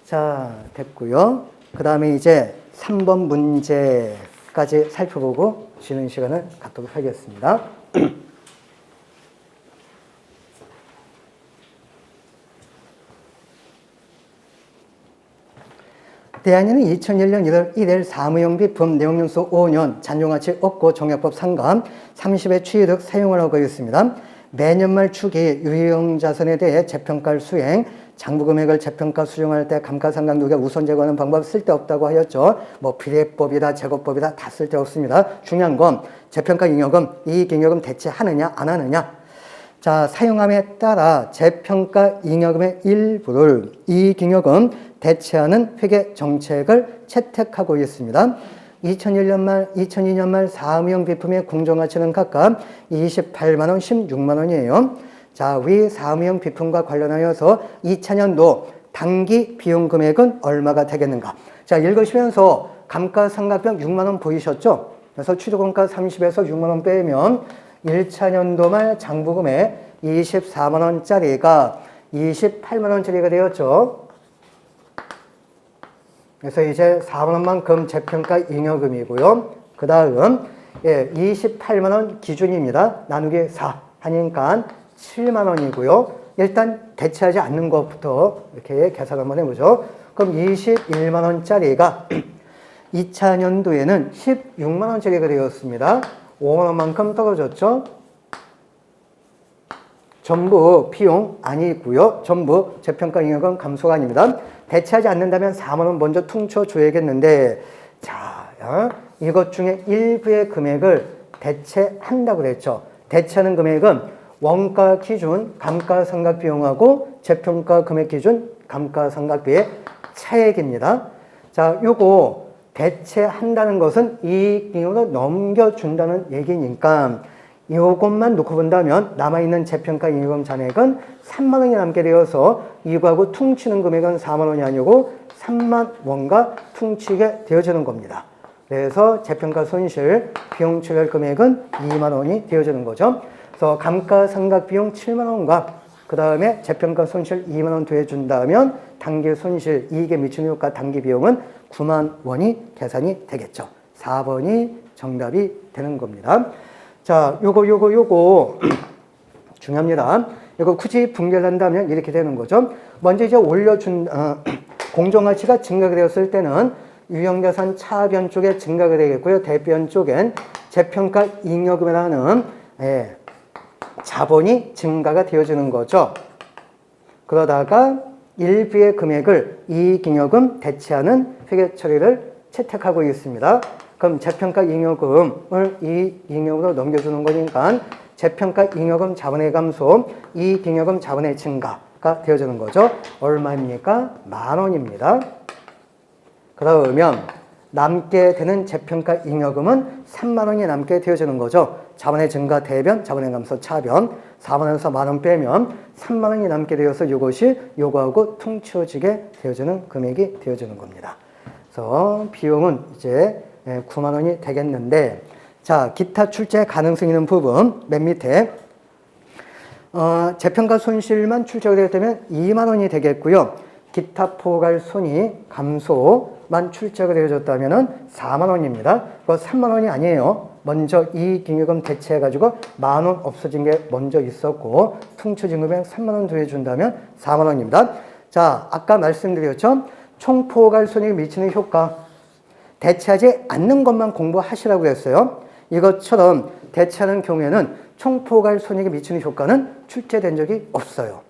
자, 됐고요. 그 다음에 이제 3번 문제까지 살펴보고 쉬는 시간을 갖도록 하겠습니다. 대한인은 2001년 1월 1일 사무용 비품 내용연수 5년 잔존가치 없고 종합법 상감 30의 취득 사용을 하고 있습니다. 매년 말 주기 유형자산에 대해 재평가를 수행, 장부금액을 재평가 수정할 때 감가상각누계 우선 제거하는 방법 쓸데없다고 하였죠. 뭐 비례법이다 제거법이다 다 쓸데없습니다. 중요한 건 재평가 잉여금, 이익잉여금 대체하느냐 안 하느냐. 자, 사용함에 따라 재평가 잉여금의 일부를 이익잉여금 대체하는 회계 정책을 채택하고 있습니다. 2002년 말 사무용 비품의 공정가치는 각각 28만원, 16만원이에요. 자, 위 사무용 비품과 관련하여서 2000년도 당기 비용 금액은 얼마가 되겠는가? 자, 읽으시면서 감가상각비용 6만원 보이셨죠? 그래서 취득원가 30에서 6만원 빼면 1차년도 말 장부금액 24만원짜리가 28만원짜리가 되었죠. 그래서 이제 4만원만큼 재평가 잉여금이고요. 그 다음 28만원 기준입니다. 나누기 4 하니까 7만원이고요. 일단 대체하지 않는 것부터 이렇게 계산 한번 해보죠. 그럼 21만원짜리가 2차년도에는 16만원짜리가 되었습니다. 5만원만큼 떨어졌죠. 전부 비용 아니고요. 전부 재평가 잉여금 감소가 아닙니다. 대체하지 않는다면 4만원 먼저 퉁쳐줘야겠는데 자, 이것 중에 일부의 금액을 대체한다고 그랬죠. 대체하는 금액은 원가 기준 감가상각 비용하고 재평가 금액 기준 감가상각비의 차액입니다. 자, 요거 대체한다는 것은 이익잉여금으로 넘겨준다는 얘기니까 이것만 놓고 본다면 남아있는 재평가 잉여금 잔액은 3만 원이 남게 되어서 이거하고 퉁치는 금액은 4만 원이 아니고 3만 원과 퉁치게 되어지는 겁니다. 그래서 재평가 손실 비용 처리할 금액은 2만 원이 되어지는 거죠. 그래서 감가상각 비용 7만 원과 그 다음에 재평가 손실 2만 원 더해준다면 당기 손실 이익에 미치는 효과 당기 비용은 9만 원이 계산이 되겠죠. 4번이 정답이 되는 겁니다. 자, 요거 중요합니다. 이거 굳이 분개를 한다면 이렇게 되는 거죠. 먼저 이제 공정가치가 증가가 되었을 때는 유형자산 차변 쪽에 증가가 되겠고요. 대변 쪽엔 재평가 잉여금이라는 자본이 증가가 되어지는 거죠. 그러다가 일부의 금액을 이익잉여금 대체하는 회계 처리를 채택하고 있습니다. 그럼 재평가 잉여금을 이익잉여금으로 넘겨주는 거니까 재평가 잉여금 자본의 감소, 이익잉여금 자본의 증가가 되어지는 거죠. 얼마입니까? 10,000원입니다. 그러면 남게 되는 재평가 잉여금은 30,000원이 남게 되어지는 거죠. 자본의 증가 대변, 자본의 감소 차변, 40,000원에서 10,000원 빼면 30,000원이 남게 되어서 이것이 요거하고 퉁쳐지게 되어지는 금액이 되어지는 겁니다. 그래서 비용은 이제 90,000원이 되겠는데, 자, 기타 출제 가능성 있는 부분 맨 밑에 재평가 손실만 출제가 되었다면 20,000원이 되겠고요. 기타 포괄 손익 감소만 출제가 되어졌다면 40,000원입니다. 그거 30,000원이 아니에요. 먼저 이익잉여금 대체해가지고 10,000원 없어진 게 먼저 있었고 퉁쳐진 금액 30,000원 더해준다면 40,000원입니다. 자, 아까 말씀드렸죠. 총포괄 손익에 미치는 효과 대체하지 않는 것만 공부하시라고 했어요. 이것처럼 대체하는 경우에는 총포괄 손익에 미치는 효과는 출제된 적이 없어요.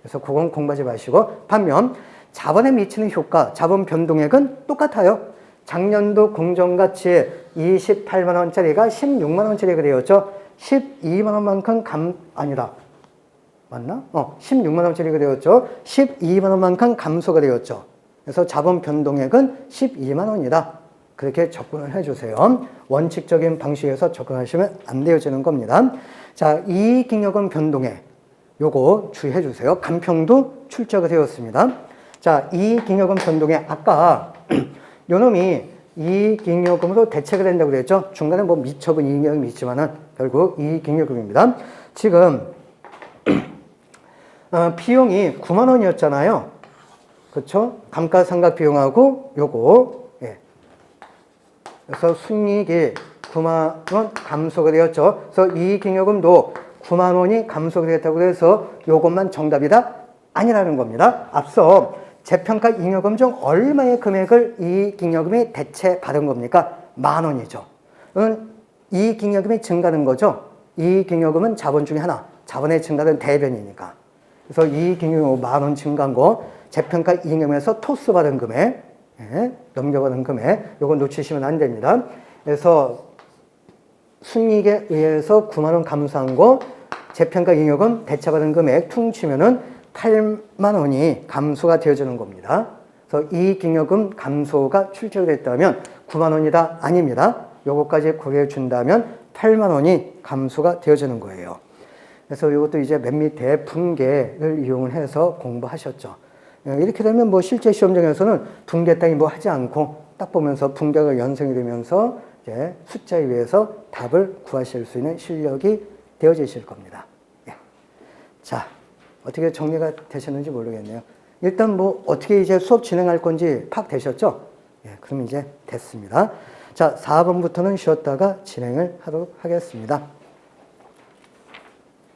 그래서 그건 공부하지 마시고, 반면 자본에 미치는 효과, 자본 변동액은 똑같아요. 작년도 공정가치 28만 원짜리가 16만 원짜리가 되었죠. 12만 원만큼 아니다. 맞나? 16만 원짜리가 되었죠. 12만 원만큼 감소가 되었죠. 그래서 자본 변동액은 12만 원이다. 그렇게 접근을 해주세요. 원칙적인 방식에서 접근하시면 안 되어지는 겁니다. 자, 이익잉여금 변동액. 요거 주의해 주세요. 간평도 출제가 되었습니다. 자, 이익잉여금 변동액. 아까 요 놈이 이익잉여금으로 대체가 된다고 그랬죠. 중간에 뭐 미처분 이익잉여금이 있지만은 결국 이익잉여금입니다. 지금 비용이 9만 원이었잖아요. 그렇죠? 감가상각 비용하고 요거. 예. 그래서 순이익이 9만 원 감소가 되었죠. 그래서 이익잉여금도 9만 원이 감소가 되었다고 해서 요것만 정답이다? 아니라는 겁니다. 앞서 재평가 잉여금 중 얼마의 금액을 이익잉여금이 대체받은 겁니까? 10,000원이죠. 이익잉여금이 증가하는 거죠. 이익잉여금은 자본 중에 하나, 자본의 증가는 대변이니까. 그래서 이익잉여금 10,000원 증가한 거, 재평가 잉여금에서 토스받은 금액, 넘겨받은 금액, 요거 놓치시면 안 됩니다. 그래서 순이익에 의해서 9만 원 감소한 거, 재평가 잉여금 대체받은 금액 퉁치면은 8만 원이 감소가 되어지는 겁니다. 그래서 이익잉여금 감소가 출제가 됐다면 9만 원이다? 아닙니다. 요거까지 고려해 준다면 8만 원이 감소가 되어지는 거예요. 그래서 이것도 이제 맨 밑에 분계를 이용을 해서 공부하셨죠. 이렇게 되면 뭐 실제 시험장에서는 분계 따위 뭐 하지 않고 딱 보면서 분계가 연상이 되면서 이제 숫자에 의해서 답을 구하실 수 있는 실력이 되어지실 겁니다. 예. 자, 어떻게 정리가 되셨는지 모르겠네요. 일단 뭐 어떻게 이제 수업 진행할 건지 파악되셨죠? 예, 그럼 이제 됐습니다. 자, 4번부터는 쉬었다가 진행을 하도록 하겠습니다.